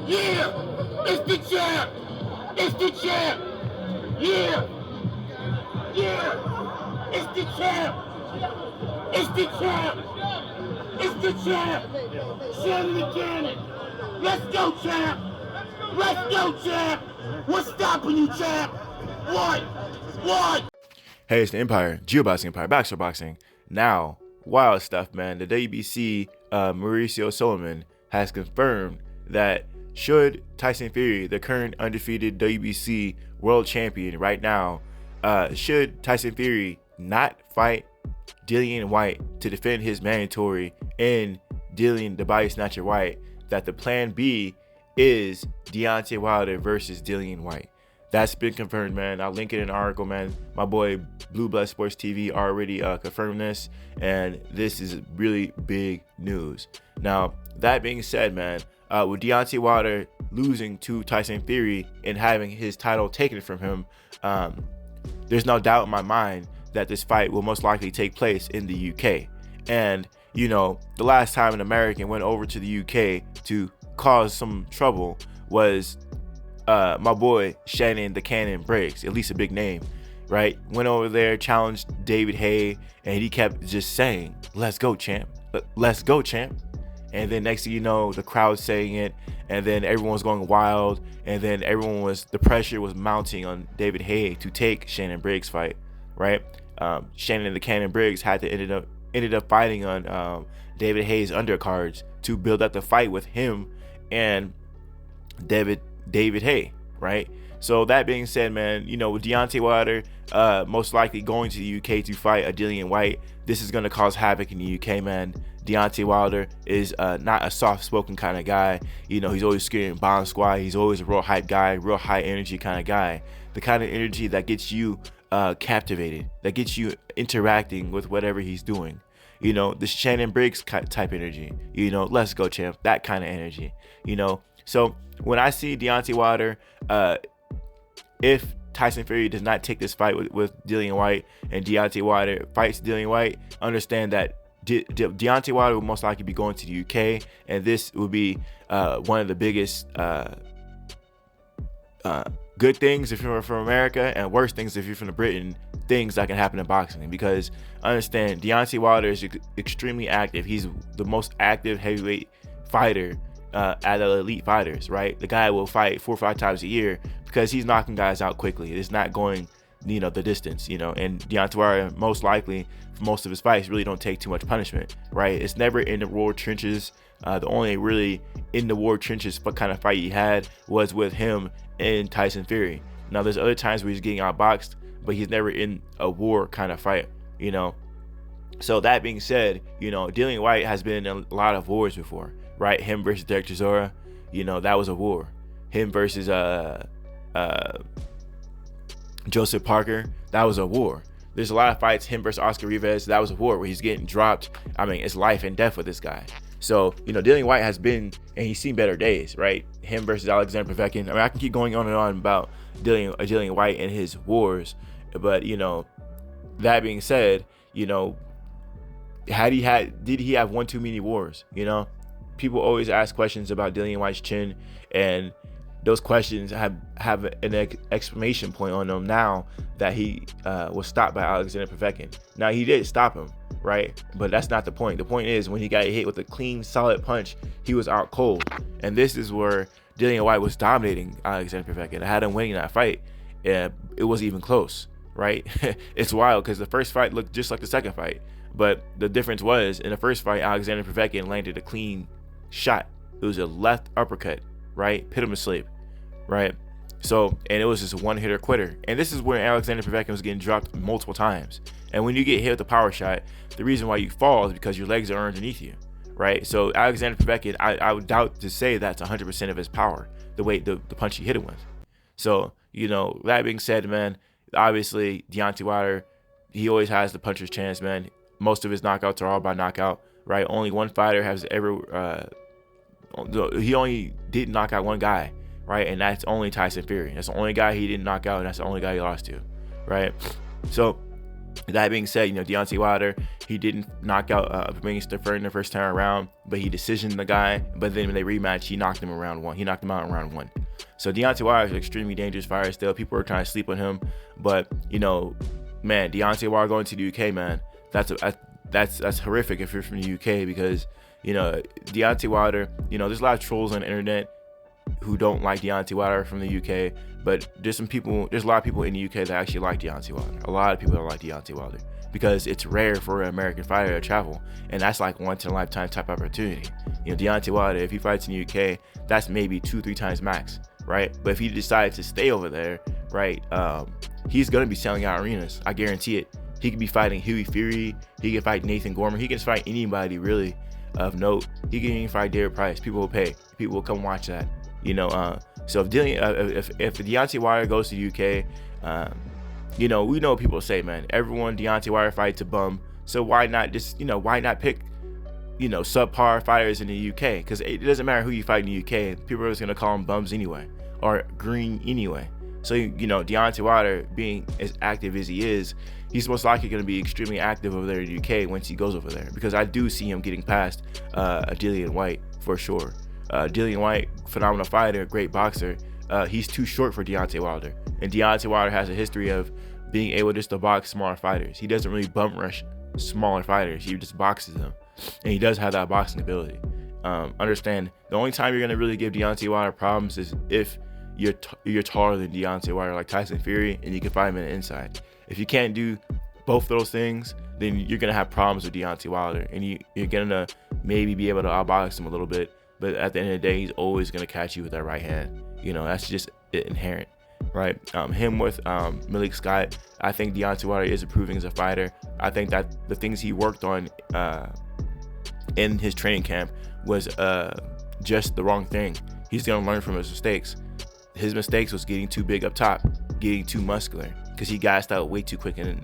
Yeah, it's the champ. It's the champ. Yeah, yeah, it's the champ. It's the champ. It's the champ. Shannon the Cannon. Let's go, champ. Let's go, champ. What's stopping you, champ? What? What? Hey, it's the Empire, Geoboxing Empire, Baxter Boxing. Now, wild stuff, man. The WBC, Mauricio Solomon has confirmed that should Tyson Fury, the current undefeated WBC world champion right now, should Tyson Fury not fight Dillian Wyte to defend his mandatory in Dillian the Body Snatcher Wyte, that the plan B is Deontay Wilder versus Dillian Wyte. That's been confirmed, man. I'll link it in an article, man. My boy Blue Blood Sports TV already confirmed this, and this is really big news. Now, that being said, man, with Deontay Wilder losing to Tyson Fury and having his title taken from him, there's no doubt in my mind that this fight will most likely take place in the UK. And, you know, the last time an American went over to the UK to cause some trouble was my boy Shannon the Cannon Briggs, at least a big name, right? Went over there, challenged David HAYE, and he kept just saying, "Let's go, champ. Let's go, champ." And then next thing you know, the crowd saying it, and then everyone was going wild, and then the pressure was mounting on David HAYE to take Shannon Briggs' fight, right? Shannon the Cannon Briggs had to ended up fighting on David HAYE's undercards to build up the fight with him and David HAYE, right? So that being said, man, you know, with Deontay Wilder most likely going to the UK to fight a Dillian Wyte, this is going to cause havoc in the UK, man. Deontay Wilder is not a soft-spoken kind of guy. You know, he's always screaming bomb squad. He's always a real hype guy, real high energy kind of guy. The kind of energy that gets you captivated, that gets you interacting with whatever he's doing. You know, the Shannon Briggs type energy. You know, let's go, champ. That kind of energy. You know, so when I see Deontay Wilder, if Tyson Fury does not take this fight with Dillian Wyte and Deontay Wilder fights Dillian Wyte, understand that Deontay Wilder will most likely be going to the UK, and this will be one of the biggest good things if you're from America, and worst things if you're from Britain, things that can happen in boxing. Because understand, Deontay Wilder is extremely active. He's the most active heavyweight fighter out of elite fighters, right? The guy will fight 4 or 5 times a year because he's knocking guys out quickly. It's not going, you know, the distance, you know. And Deontay Wilder, most likely, for most of his fights, really don't take too much punishment, right? It's never in the war trenches. The only really in the war trenches kind of fight he had was with him and Tyson Fury. Now, there's other times where he's getting outboxed, but he's never in a war kind of fight, you know. So that being said, you know, Dillian Wyte has been in a lot of wars before, right? Him versus Derek Chisora, you know, that was a war. Him versus Joseph Parker, that was a war. There's a lot of fights, him versus Oscar Rivas, that was a war where he's getting dropped. I mean, it's life and death with this guy. So, you know, Dillian Wyte has been, and he's seen better days, right? Him versus Alexander Povetkin. I mean, I can keep going on and on about Dillian Wyte and his wars, but, you know, that being said, you know, did he have one too many wars? You know, people always ask questions about Dillian Wyte's chin, and those questions have an exclamation point on them now that he was stopped by Alexander Povetkin. Now, he did stop him, right? But that's not the point. The point is, when he got hit with a clean, solid punch, he was out cold. And this is where Dillian Wyte was dominating Alexander Povetkin. I had him winning that fight. It wasn't even close, right? It's wild because the first fight looked just like the second fight. But the difference was, in the first fight, Alexander Povetkin landed a clean shot. It was a left uppercut, right? Put him to sleep, right? So, and it was just a one-hitter quitter. And this is where Alexander Povetkin was getting dropped multiple times. And when you get hit with a power shot, the reason why you fall is because your legs are underneath you, right? So Alexander Povetkin, I would doubt to say that's 100% of his power, the way the punch he hit him with. So, you know, that being said, man, obviously Deontay Wilder, he always has the puncher's chance, man. Most of his knockouts are all by knockout, right? Only one fighter has ever, he only did knock out one guy, right? And that's only Tyson Fury. That's the only guy he didn't knock out, and that's the only guy he lost to, right? So That being said, Deontay Wilder, he didn't knock out Bermane in the first time around, but he decisioned the guy. But then when they rematched, he knocked him in round 1. He knocked him out in round 1. So Deontay Wilder is an extremely dangerous fighter still. People are trying to sleep on him, but man, Deontay Wilder going to the UK, man, that's horrific if you're from the UK, because Deontay Wilder, there's a lot of trolls on the internet who don't like Deontay Wilder from the UK, but there's a lot of people in the UK that actually like Deontay Wilder. A lot of people don't like Deontay Wilder because it's rare for an American fighter to travel, and that's like once in a lifetime type opportunity. Deontay Wilder, if he fights in the UK, that's maybe 2-3 times max, right? But if he decides to stay over there, right, he's gonna be selling out arenas. I guarantee it. He could be fighting Huey Fury. He can fight Nathan Gorman. He can fight anybody really of note. He can even fight Derek Price. People will pay. People will come watch that. So if Deontay Wilder goes to the UK, we know what people say, man. Everyone Deontay Wilder fights a bum. So why not just why not pick subpar fighters in the UK? Because it doesn't matter who you fight in the UK. People are just gonna call them bums anyway, or green anyway. So Deontay Wilder, being as active as he is, he's most likely going to be extremely active over there in the UK once he goes over there, because I do see him getting past Dillian Wyte for sure. Dillian Wyte, phenomenal fighter, great boxer. He's too short for Deontay Wilder, and Deontay Wilder has a history of being able just to box smaller fighters. He doesn't really bum rush smaller fighters. He just boxes them, and he does have that boxing ability. Understand, the only time you're going to really give Deontay Wilder problems is if you're taller than Deontay Wilder, like Tyson Fury, and you can fight him in the inside. If you can't do both those things, then you're gonna have problems with Deontay Wilder, and you're gonna maybe be able to outbox him a little bit, but at the end of the day, he's always gonna catch you with that right hand. That's just inherent, right? Him with Malik Scott, I think Deontay Wilder is improving as a fighter. I think that the things he worked on in his training camp was just the wrong thing. He's gonna learn from his mistakes. His mistakes was getting too big up top, getting too muscular, because he gassed out way too quick in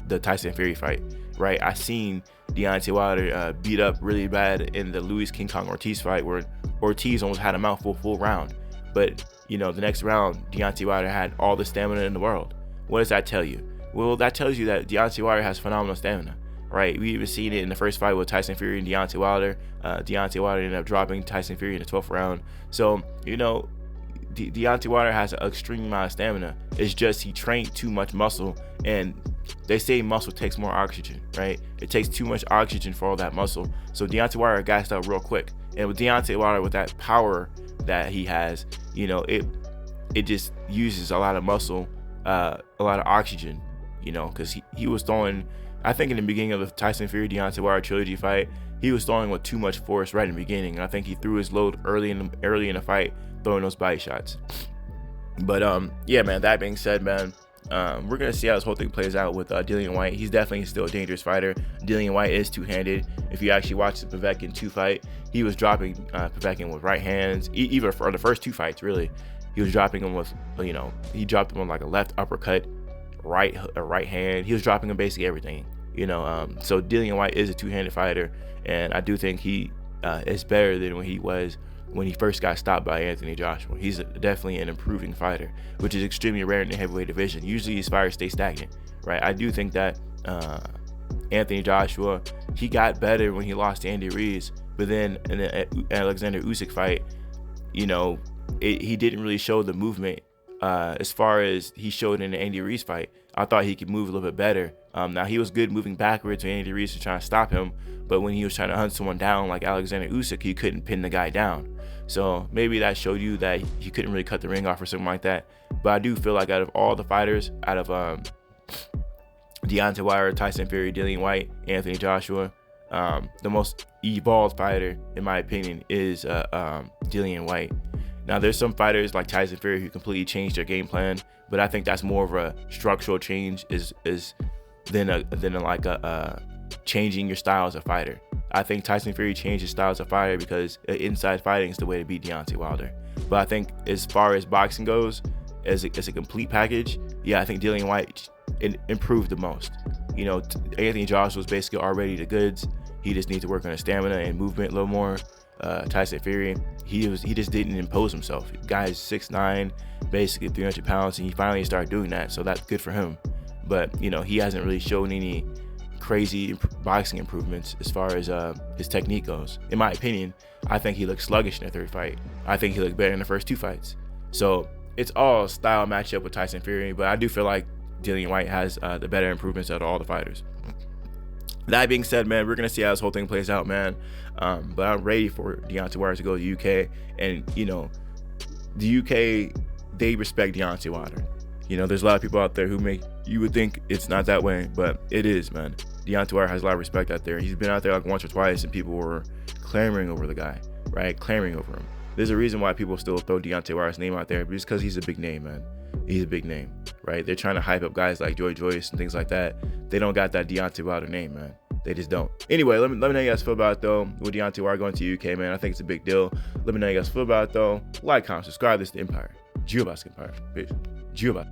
the Tyson Fury fight, right? I seen Deontay Wilder beat up really bad in the Luis King Kong Ortiz fight, where Ortiz almost had him out full round. But, the next round, Deontay Wilder had all the stamina in the world. What does that tell you? Well, that tells you that Deontay Wilder has phenomenal stamina, right? We even seen it in the first fight with Tyson Fury and Deontay Wilder. Deontay Wilder ended up dropping Tyson Fury in the 12th round. So, Deontay Wilder has an extreme amount of stamina. It's just he trained too much muscle, and they say muscle takes more oxygen, right? It takes too much oxygen for all that muscle. So Deontay Wilder gassed out real quick. And with Deontay Wilder, with that power that he has, it just uses a lot of muscle, a lot of oxygen, because he was throwing, I think in the beginning of the Tyson Fury Deontay Wilder trilogy fight, he was throwing with too much force right in the beginning. And I think he threw his load early in the fight, throwing those body shots. But yeah, man, that being said, man, we're gonna see how this whole thing plays out with Dillian Wyte. He's definitely still a dangerous fighter. Dillian Wyte is two-handed. If you actually watch the Povetkin 2 fight, he was dropping Povetkin with right hands. Even for the first 2 fights, really, he was dropping him with, he dropped him on like a left uppercut, right hand. He was dropping him basically everything. So Dillian Wyte is a two-handed fighter, and I do think he is better than when he first got stopped by Anthony Joshua. He's definitely an improving fighter, which is extremely rare in the heavyweight division. Usually these fighters stay stagnant, right? I do think that Anthony Joshua, he got better when he lost to Andy Ruiz, but then in the Alexander Usyk fight, he didn't really show the movement as far as he showed in the Andy Ruiz fight. I thought he could move a little bit better. Now, he was good moving backwards when Andy Ruiz was trying to stop him, but when he was trying to hunt someone down like Alexander Usyk, he couldn't pin the guy down. So maybe that showed you that he couldn't really cut the ring off or something like that. But I do feel like out of all the fighters, out of Deontay Wilder, Tyson Fury, Dillian Wyte, Anthony Joshua, the most evolved fighter, in my opinion, is Dillian Wyte. Now, there's some fighters like Tyson Fury who completely changed their game plan, but I think that's more of a structural change than changing your style as a fighter. I think Tyson Fury changed his style as a fighter because inside fighting is the way to beat Deontay Wilder. But I think as far as boxing goes, as a complete package, yeah, I think Dillian Wyte improved the most. Anthony Joshua was basically already the goods. He just needs to work on his stamina and movement a little more. Tyson Fury, he just didn't impose himself. The guy is 6'9", basically 300 pounds, and he finally started doing that, so that's good for him. but you know, he hasn't really shown any crazy boxing improvements as far as his technique goes. In my opinion, I think he looked sluggish in the third fight. I think he looked better in the first 2 fights. So it's all style matchup with Tyson Fury, but I do feel like Dillian Wyte has the better improvements out of all the fighters. That being said, man, we're gonna see how this whole thing plays out, man. But I'm ready for Deontay Wilder to go to the UK, and you know, the UK, they respect Deontay Wilder. You know, there's a lot of people out there who you would think it's not that way, but it is, man. Deontay Wilder has a lot of respect out there. He's been out there like once or twice, and people were clamoring over the guy, right? Clamoring over him. There's a reason why people still throw Deontay Wilder's name out there, but it's because he's a big name, man. He's a big name, right? They're trying to hype up guys like Joy Joyce and things like that. They don't got that Deontay Wilder name, man. They just don't. Anyway, let me know how you guys feel about it, though, with Deontay Wilder going to UK, man. I think it's a big deal. Let me know how you guys feel about it, though. Like, comment, subscribe. This is the Empire. Empire. Peace. Empire.